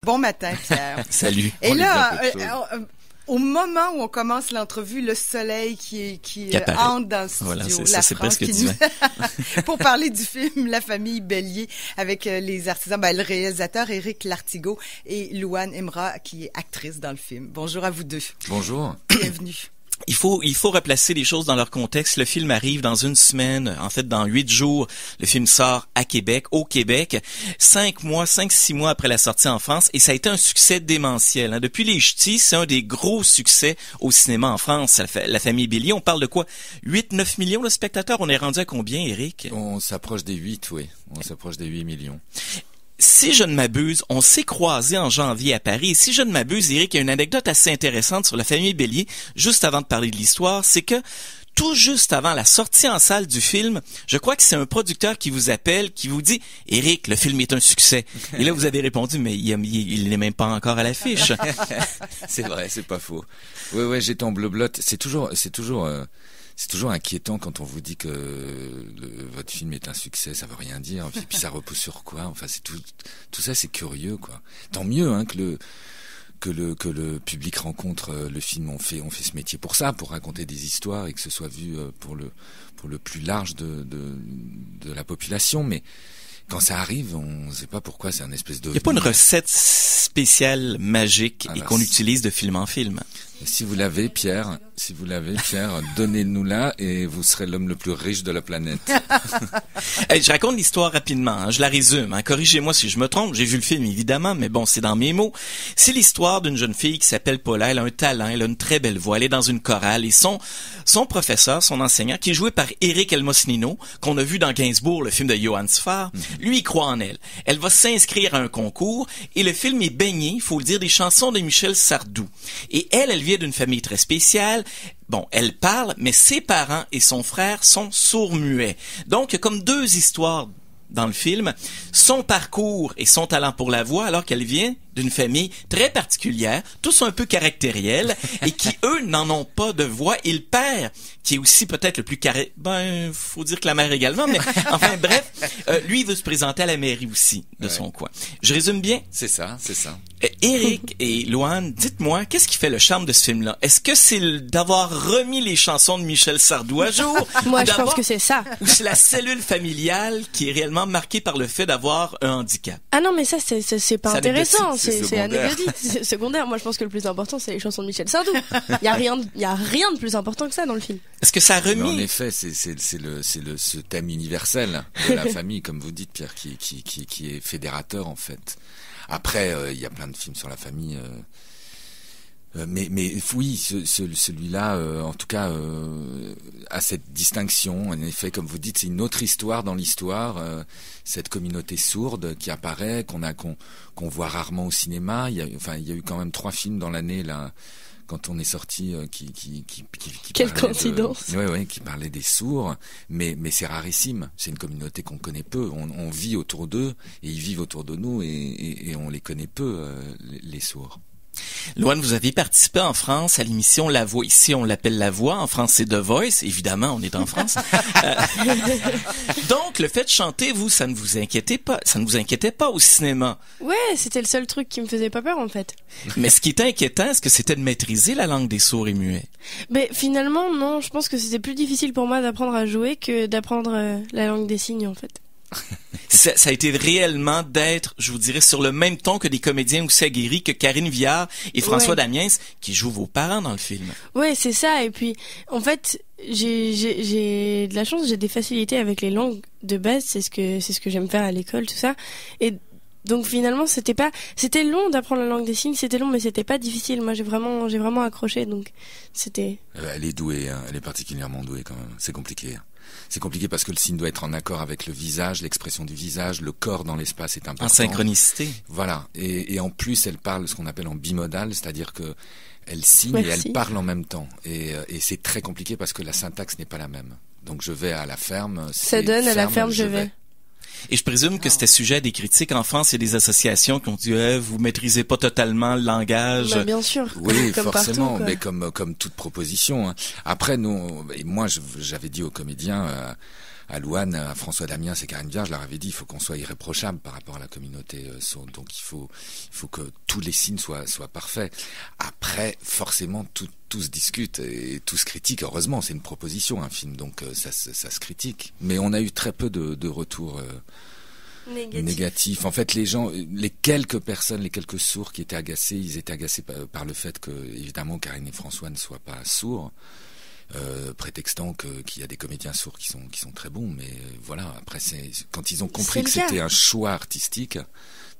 Bon matin, Pierre. Salut. Et là, au moment où on commence l'entrevue, le soleil qui entre dans le studio, voilà, la c'est France presque qui divin. pour parler du film La famille Bélier avec les artisans, le réalisateur Éric Lartigot et Louane Imra qui est actrice dans le film. Bonjour à vous deux. Bonjour. Bienvenue. Il faut replacer les choses dans leur contexte. Le film arrive dans une semaine, en fait dans 8 jours. Le film sort à Québec, au Québec, 5-6 mois après la sortie en France, et ça a été un succès démentiel. Depuis Les Ch'tis, c'est un des gros succès au cinéma en France. La famille Bélier, on parle de quoi? 8-9 millions de spectateurs? On est rendu à combien, Éric? On s'approche des 8, oui. On s'approche des 8 millions. Si je ne m'abuse, on s'est croisés en janvier à Paris. Et si je ne m'abuse, Éric, il y a une anecdote assez intéressante sur la famille Bélier, juste avant de parler de l'histoire, c'est que tout juste avant la sortie en salle du film, je crois que c'est un producteur qui vous appelle, qui vous dit « Éric, le film est un succès ». Et là, vous avez répondu « Mais il n'est même pas encore à l'affiche ». C'est vrai, c'est pas faux. Ouais, j'étais en bleu-blotte. C'est toujours inquiétant quand on vous dit que votre film est un succès, ça veut rien dire. Et puis ça repose sur quoi? Enfin, c'est tout ça, c'est curieux, quoi. Tant mieux, hein, que le public rencontre le film. On fait ce métier pour ça, pour raconter des histoires et que ce soit vu pour le plus large de la population. Mais quand ça arrive, on ne sait pas pourquoi. C'est un espèce de. Il n'y a pas une recette spéciale, magique et qu'on utilise de film en film. Si vous l'avez, Pierre, donnez-nous-la et vous serez l'homme le plus riche de la planète. Hey, je raconte l'histoire rapidement, hein, je la résume. Hein, corrigez-moi si je me trompe, j'ai vu le film évidemment, mais bon, c'est dans mes mots. C'est l'histoire d'une jeune fille qui s'appelle Paula, elle a un talent, elle a une très belle voix, elle est dans une chorale et son professeur, son enseignant, qui est joué par Éric Elmosnino, qu'on a vu dans Gainsbourg, le film de Johann Sfar, lui il croit en elle. Elle va s'inscrire à un concours et le film est baigné, il faut le dire, des chansons de Michel Sardou. Et elle vient d'une famille très spéciale. Bon, elle parle, mais ses parents et son frère sont sourds-muets. Donc, il y a comme deux histoires dans le film. Son parcours et son talent pour la voix, alors qu'elle vient d'une famille très particulière, tous un peu caractériels, et qui, eux, n'en ont pas de voix. Et le père, qui est aussi peut-être le plus faut dire que la mère également, mais enfin, bref, lui, il veut se présenter à la mairie aussi, de son coin. Je résume bien? C'est ça. Éric et Louane, dites-moi, qu'est-ce qui fait le charme de ce film-là? Est-ce que c'est d'avoir remis les chansons de Michel Sardou à jour? Moi, je pense que c'est ça. Ou c'est la cellule familiale qui est réellement marquée par le fait d'avoir un handicap? Ah non, mais ça, c'est pas intéressant. C'est anecdotique, c'est secondaire. Moi, je pense que le plus important, c'est les chansons de Michel Sardou. Il y a rien de plus important que ça dans le film. Est-ce que ça a remis? Mais en effet, c'est ce thème universel de la famille, comme vous dites, Pierre, qui est fédérateur, en fait. Après, il y a plein de films sur la famille, mais oui, celui-là, en tout cas, a cette distinction. En effet, comme vous dites, c'est une autre histoire dans l'histoire. Cette communauté sourde qui apparaît, qu'on voit rarement au cinéma. Il y a eu quand même 3 films dans l'année là. Quand on est sorti, qui quelle coïncidence. Qui parlait des sourds, mais c'est rarissime. C'est une communauté qu'on connaît peu. On vit autour d'eux et ils vivent autour de nous et on les connaît peu, les sourds. Louane, vous aviez participé en France à l'émission La Voix. Ici, on l'appelle La Voix. En France, c'est The Voice. Évidemment, on est en France. Donc, le fait de chanter, ça ne vous inquiétait pas au cinéma. Ouais, c'était le seul truc qui me faisait pas peur, en fait. Mais ce qui était inquiétant, est-ce que c'était de maîtriser la langue des sourds et muets? Mais finalement, non. Je pense que c'était plus difficile pour moi d'apprendre à jouer que d'apprendre la langue des signes, en fait. Ça a été réellement d'être, je vous dirais, sur le même ton que des comédiens aussi aguerris que Karine Viard et François Damiens qui jouent vos parents dans le film. Ouais, c'est ça. Et puis, en fait, j'ai de la chance, j'ai des facilités avec les langues de base. C'est ce que j'aime faire à l'école, tout ça. Et donc finalement, c'était long d'apprendre la langue des signes, c'était long, mais c'était pas difficile. Moi, j'ai vraiment accroché, donc c'était. Elle est douée, hein. Elle est particulièrement douée quand même. C'est compliqué. C'est compliqué parce que le signe doit être en accord avec le visage, l'expression du visage, le corps dans l'espace est important. En synchronicité. Voilà. Et en plus, elle parle ce qu'on appelle en bimodal, c'est-à-dire que elle signe et elle parle en même temps. Et c'est très compliqué parce que la syntaxe n'est pas la même. Donc je vais à la ferme. Ça donne à la ferme, je vais. Et je présume que c'était sujet à des critiques. En France, il y a des associations qui ont dit vous maîtrisez pas totalement le langage. Bah, bien sûr. Oui, comme forcément, partout, mais comme toute proposition. Hein. Après, moi, j'avais dit aux comédiens à Louane, à François Damiens et Karine Viard, je leur avais dit, il faut qu'on soit irréprochable par rapport à la communauté sourde. Donc il faut que tous les signes soient parfaits. Après, forcément, tout se discute et tout se critique. Heureusement, c'est une proposition, un film, donc ça se critique. Mais on a eu très peu de retours négatif. En fait, les quelques personnes, les quelques sourds qui étaient agacés, ils étaient agacés par le fait que, évidemment, Karine et François ne soient pas sourds, prétextant qu'il y a des comédiens sourds qui sont très bons. Mais voilà, après, quand ils ont compris que c'était un choix artistique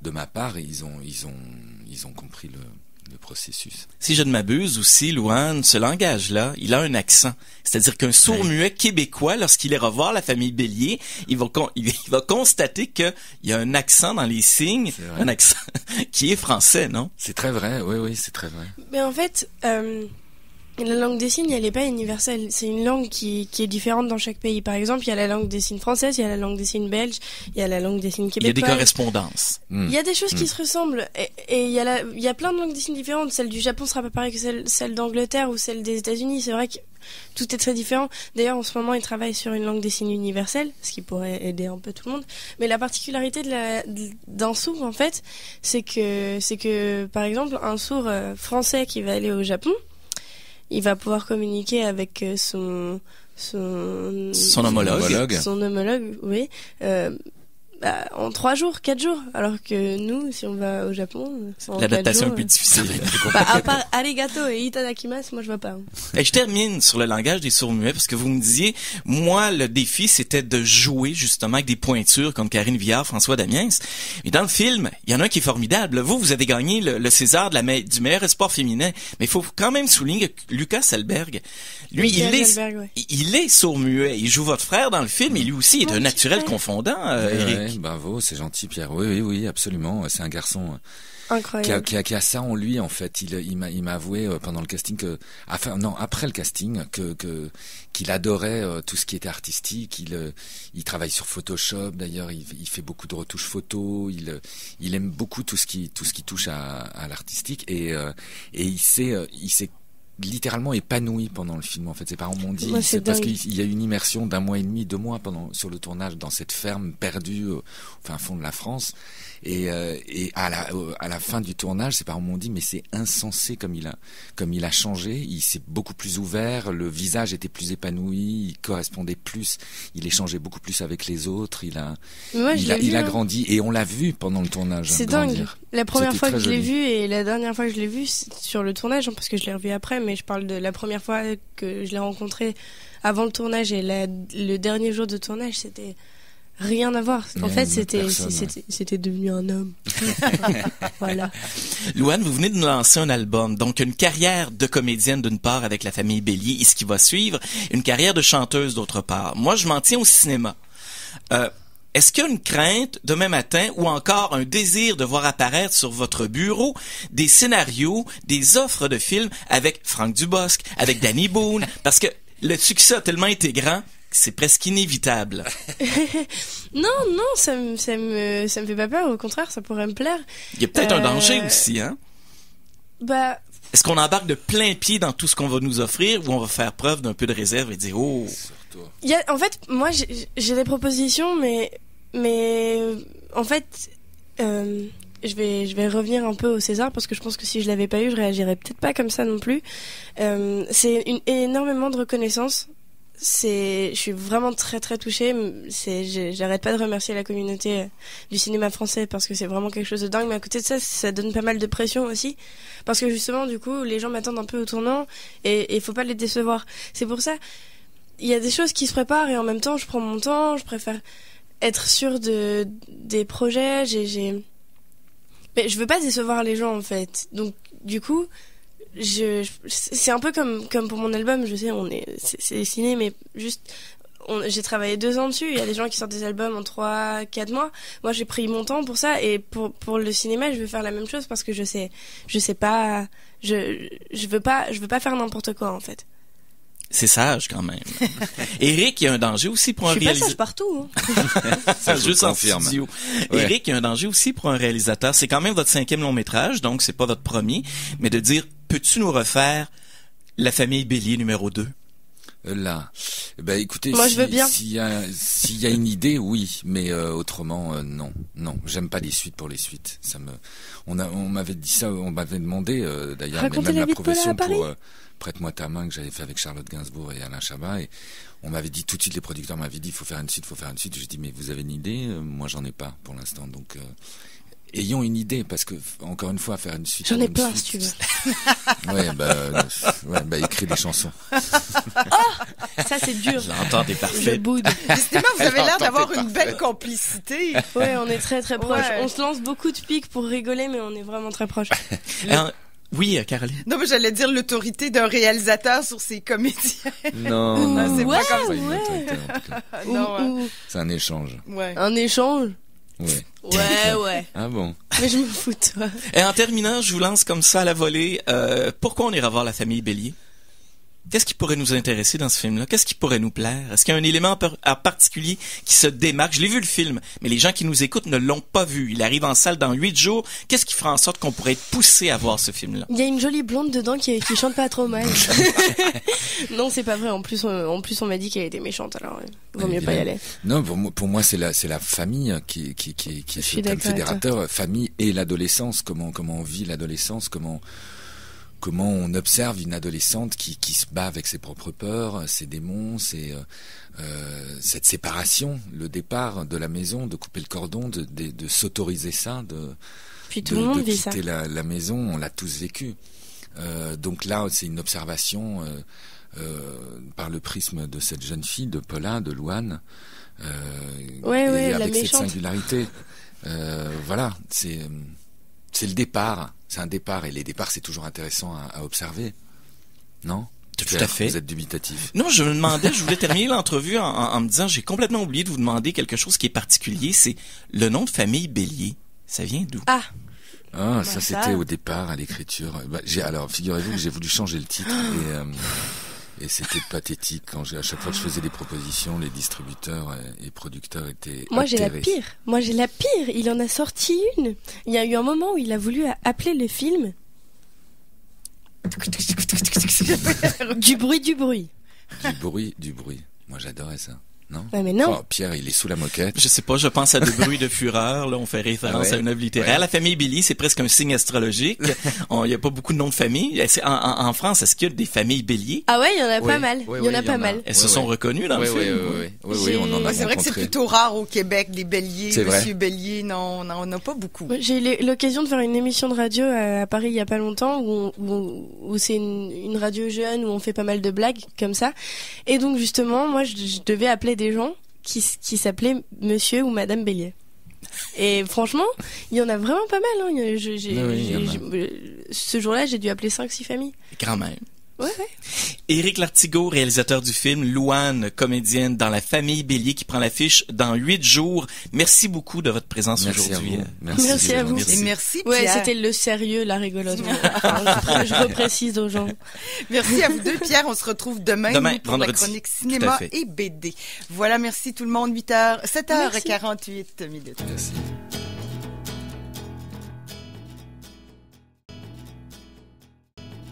de ma part, ils ont compris le processus. Si je ne m'abuse aussi, Louane, ce langage-là, il a un accent. C'est-à-dire qu'un sourd-muet québécois, lorsqu'il ira voir la famille Bélier, il va constater qu'il y a un accent dans les signes, un accent qui est français, non? C'est très vrai, oui, c'est très vrai. Mais en fait, la langue des signes, elle n'est pas universelle. C'est une langue qui est différente dans chaque pays. Par exemple, il y a la langue des signes française, il y a la langue des signes belge, il y a la langue des signes québécois. Il y a des correspondances. Il y a des choses qui se ressemblent. Et il y a plein de langues des signes différentes. Celle du Japon sera pas pareille que celle d'Angleterre ou celle des États-Unis. C'est vrai que tout est très différent. D'ailleurs, en ce moment, ils travaillent sur une langue des signes universelle, ce qui pourrait aider un peu tout le monde. Mais la particularité d'un sourd, en fait, c'est que, par exemple, un sourd français qui va aller au Japon, il va pouvoir communiquer avec son homologue. Son homologue, oui. En 3 jours, 4 jours. Alors que nous, si on va au Japon, l'adaptation est plus difficile. À part arigato et itadakimasu, moi je vois pas. Et je termine sur le langage des sourds-muets parce que vous me disiez, moi, le défi, c'était de jouer justement avec des pointures comme Karine Viard, François Damiens. Mais dans le film, il y en a un qui est formidable. Vous avez gagné le César du meilleur espoir féminin. Mais il faut quand même souligner que Lucas Selberg, lui, il est sourd-muet. Il joue votre frère dans le film et lui aussi est un naturel confondant, Éric. Bravo, c'est gentil, Pierre. Oui, absolument. C'est un garçon incroyable qui a ça en lui, en fait. Il m'a avoué pendant le casting après le casting qu'il adorait tout ce qui était artistique. Il travaille sur Photoshop. D'ailleurs, il fait beaucoup de retouches photos. Il aime beaucoup tout ce qui touche à l'artistique et il s'est littéralement épanoui pendant le film. En fait, ses parents m'ont dit, c'est parce qu'il y a une immersion d'1 mois et demi, 2 mois sur le tournage dans cette ferme perdue au fin fond de la France. Et à la fin du tournage, ses parents m'ont dit, mais c'est insensé comme il a changé. Il s'est beaucoup plus ouvert, le visage était plus épanoui, il correspondait plus, il échangeait beaucoup plus avec les autres. Il a grandi et on l'a vu pendant le tournage. C'est dingue. La première fois que je l'ai vu et la dernière fois que je l'ai vu, c'est sur le tournage, parce que je l'ai revu après, mais je parle de la première fois que je l'ai rencontré avant le tournage et le dernier jour de tournage, c'était rien à voir. En fait, c'était devenu un homme. Voilà. Louane, vous venez de nous lancer un album, donc une carrière de comédienne d'une part avec la famille Bélier et ce qui va suivre, une carrière de chanteuse d'autre part. Moi, je m'en tiens au cinéma. Est-ce qu'il y a une crainte demain matin ou encore un désir de voir apparaître sur votre bureau des scénarios, des offres de films avec Franck Dubosc, avec Danny Boone, parce que le succès a tellement été grand, c'est presque inévitable. Non, ça me fait pas peur, au contraire, ça pourrait me plaire. Il y a peut-être un danger aussi, hein? Est-ce qu'on embarque de plein pied dans tout ce qu'on va nous offrir ou on va faire preuve d'un peu de réserve et dire En fait, moi j'ai des propositions, mais en fait, je vais revenir un peu au César parce que je pense que si je l'avais pas eu, je réagirais peut-être pas comme ça non plus. C'est énormément de reconnaissance. Je suis vraiment très très touchée. J'arrête pas de remercier la communauté du cinéma français parce que c'est vraiment quelque chose de dingue. Mais à côté de ça, ça donne pas mal de pression aussi parce que justement, du coup, les gens m'attendent un peu au tournant et faut pas les décevoir. C'est pour ça, il y a des choses qui se préparent et en même temps, je prends mon temps. Je préfère être sûre des projets. Mais je veux pas décevoir les gens en fait. Donc du coup, c'est un peu comme pour mon album, je sais, c'est ciné, mais juste, j'ai travaillé 2 ans dessus. Il y a des gens qui sortent des albums en 3-4 mois. Moi, j'ai pris mon temps pour ça, et pour le cinéma, je veux faire la même chose parce que je sais pas, je veux pas faire n'importe quoi, en fait. C'est sage, quand même. Éric, il y a un danger aussi pour un réalisateur. Je suis pas sage partout, hein. Ça, je le confirme. Ouais. Éric, il y a un danger aussi pour un réalisateur. C'est quand même votre 5e long métrage, donc c'est pas votre premier, mais de dire, peux-tu nous refaire La famille Bélier numéro 2? Là, écoutez, moi je veux bien. S'il y a une idée, oui, mais autrement, non. J'aime pas les suites pour les suites. On m'avait dit ça, on m'avait demandé d'ailleurs, mais Racontez même la la vie de Paula profession à Paris. pour Prête-moi ta main que j'avais fait avec Charlotte Gainsbourg et Alain Chabat, et on m'avait dit tout de suite, les producteurs m'avaient dit, il faut faire une suite. J'ai dit, mais vous avez une idée? Moi, j'en ai pas pour l'instant, donc. Ayons une idée, parce que encore une fois, faire une suite. J'en ai plein, si tu veux. Écris des chansons. Ça c'est dur. J'entends, t'es Je parfait. boude. Décidément, vous avez l'air d'avoir T'es une belle complicité. Ouais, on est très très proches. Ouais. On se lance beaucoup de pics pour rigoler, mais on est vraiment très proches. Oui, Caroline. Non, mais j'allais dire l'autorité d'un réalisateur sur ses comédiens. Non, c'est ouais, pas comme une ouais. autorité, en tout cas. Non, Ou C'est un échange. ouais. un échange. Ouais. Ouais. Ah bon? Mais je me fous de toi. Et en terminant, je vous lance comme ça à la volée. Pourquoi on ira voir la famille Bélier? Qu'est-ce qui pourrait nous intéresser dans ce film-là? Qu'est-ce qui pourrait nous plaire? Est-ce qu'il y a un élément en particulier qui se démarque? Je l'ai vu le film, mais les gens qui nous écoutent ne l'ont pas vu. Il arrive en salle dans 8 jours. Qu'est-ce qui fera en sorte qu'on pourrait être poussé à voir ce film-là? Il y a une jolie blonde dedans qui chante pas trop mal. Non, c'est pas vrai. En plus, on m'a dit qu'elle était méchante, alors vaut mieux pas y aller. Non, pour moi, c'est la famille qui est ce thème fédérateur. Famille et l'adolescence. Comment on vit l'adolescence? Comment on observe une adolescente qui se bat avec ses propres peurs, ses démons, cette séparation, le départ de la maison, de couper le cordon, de s'autoriser ça, Puis tout le monde vit ça. quitter la maison, on l'a tous vécu. Donc là, c'est une observation par le prisme de cette jeune fille, de Paula, de Louane, Ouais, et la avec cette méchante. singularité. Voilà, c'est le départ. C'est un départ, et les départs, c'est toujours intéressant à observer. Non? Tout à fait. Vous êtes dubitatif. Non, je me demandais, je voulais terminer l'entrevue en me disant, j'ai complètement oublié de vous demander quelque chose qui est particulier, c'est le nom de famille Bélier. Ça vient d'où? Ça ça. c'était au départ, à l'écriture. Alors, figurez-vous que j'ai voulu changer le titre, et c'était pathétique. À chaque fois que je faisais des propositions, les distributeurs et producteurs étaient Moi j'ai la atterrés. pire. Il en a sorti une. Il y a eu un moment où il a voulu appeler le film Du bruit. Du bruit. Moi, j'adorais ça. Non? Ouais, mais non. Oh, Pierre, il est sous la moquette. Je sais pas, je pense à De bruit de fureur, là, on fait référence Ah ouais? à une œuvre littéraire. Ouais. La famille Bélier, c'est presque un signe astrologique. Il y a pas beaucoup de noms de famille. En France, est-ce qu'il y a des familles Bélier? Ah ouais, il y en a Oui, pas mal. oui, Il y en oui, a il y pas en a. mal. Elles se sont reconnues dans le film? Oui, on en a C'est vrai que c'est rencontré. plutôt rare au Québec, les béliers, C'est vrai. Monsieur Bélier, non, on n'en a pas beaucoup. Moi, j'ai eu l'occasion de faire une émission de radio à Paris il y a pas longtemps où c'est une radio jeune où on fait pas mal de blagues comme ça. Et donc justement, moi je devais appeler des gens qui s'appelaient Monsieur ou Madame Bélier. Et franchement, il y en a vraiment pas mal. Hein. il y en a. Ce jour-là, j'ai dû appeler 5-6 familles. Quand même. Ouais. Éric Lartigot, réalisateur du film, Louane, comédienne dans La famille Bélier qui prend l'affiche dans 8 jours. Merci beaucoup de votre présence Merci à aujourd'hui. vous. Merci à vous. Et merci Ouais, Pierre. c'était le sérieux, la rigolote. Je reprécise aux gens. Merci à vous deux. Pierre, on se retrouve demain pour vendredi. la chronique Tout à cinéma fait. et BD. Voilà, merci tout le monde. 7h48 minutes. Merci.